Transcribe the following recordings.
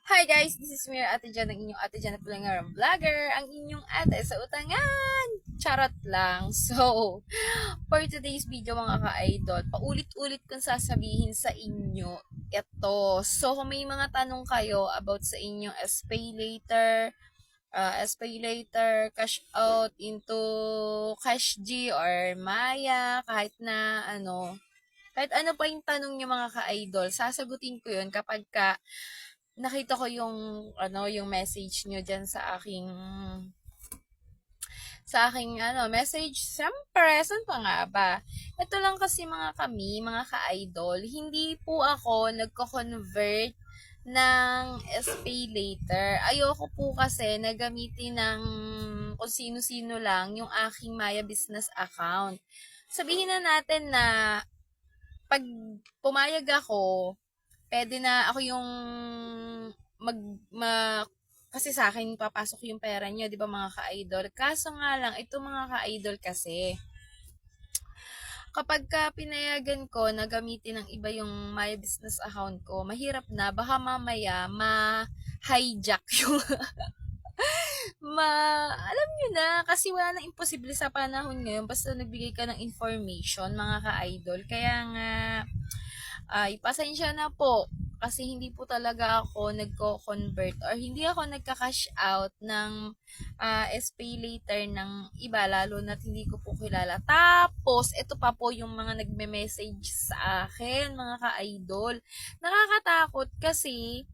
Hi guys, this is Mira Ate Jan, ang inyong Ate Jan na Pulangarang Vlogger, ang inyong ate sa utangan. Charot lang. So, for today's video mga ka-idol, paulit-ulit kong sasabihin sa inyo ito. So, kung may mga tanong kayo about sa inyong SPay later, SPay later, cash out into Cash G or Maya, kahit ano pa yung tanong niyo mga ka-idol, sasagutin ko yun kapag nakita ko yung message niyo diyan sa aking message. Siyempre, saan pa nga ba? Ito lang kasi mga ka-idol, hindi po ako nagko-convert ng SPay later. Ayoko po kasi na gamitin ng kung sino-sino lang yung aking Maya Business account. Sabihin na natin na pag pumayag ako, pwede na ako yung mag, ma, kasi sa akin papasok yung pera niyo, 'di ba mga ka-idol? Kaso nga lang, ito mga ka-idol kasi, kapag pinayagan ko na gamitin ng iba yung my business account ko, mahirap na, baka mamaya ma-hijack yung alam nyo na, kasi wala nang imposible sa panahon ngayon, basta nagbigay ka ng information, mga ka-idol. Kaya nga, ay, pasensya na po. Kasi hindi po talaga ako nagko-convert or hindi ako nagka-cash out ng SPay later ng iba, lalo na hindi ko po kilala. Tapos, ito pa po yung mga nagme-message sa akin, mga ka-idol. Nakakatakot kasi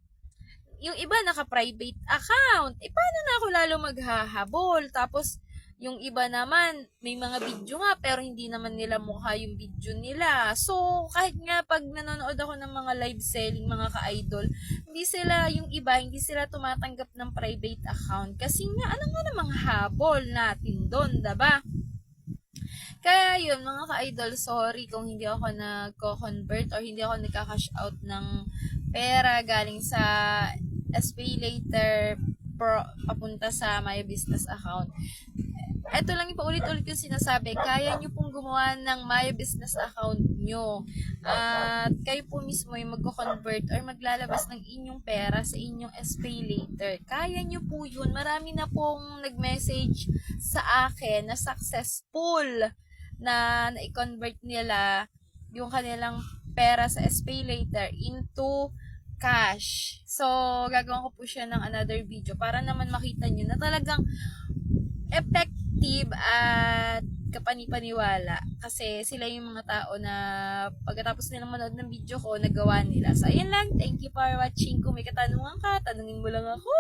yung iba naka-private account. Eh, paano na ako lalo maghahabol? Tapos, yung iba naman, may mga video nga, pero hindi naman nila mukha yung video nila. So, kahit nga pag nanonood ako ng mga live selling, mga ka-idol, hindi sila tumatanggap ng private account. Kasi nga, ano nga namang habol natin doon, diba? Kaya yun, mga ka-idol, sorry kung hindi ako nagko-convert or hindi ako nagka-cash out ng pera galing sa SPay later papunta sa my business account. Ito lang yung paulit-ulit yung sinasabi, kaya nyo pong gumawa ng my business account nyo. At kayo po mismo yung magko-convert or maglalabas ng inyong pera sa inyong SPay later. Kaya nyo po yun. Marami na pong nag-message sa akin na successful na i-convert nila yung kanilang pera sa SPay later into cash. So, gagawin ko po siya ng another video para naman makita nyo na talagang effective at kapanipaniwala. Kasi sila yung mga tao na pagkatapos nilang manood ng video ko, nagawa nila. So, ayun lang. Thank you for watching. Kung may katanungan ka, tanungin mo lang ako.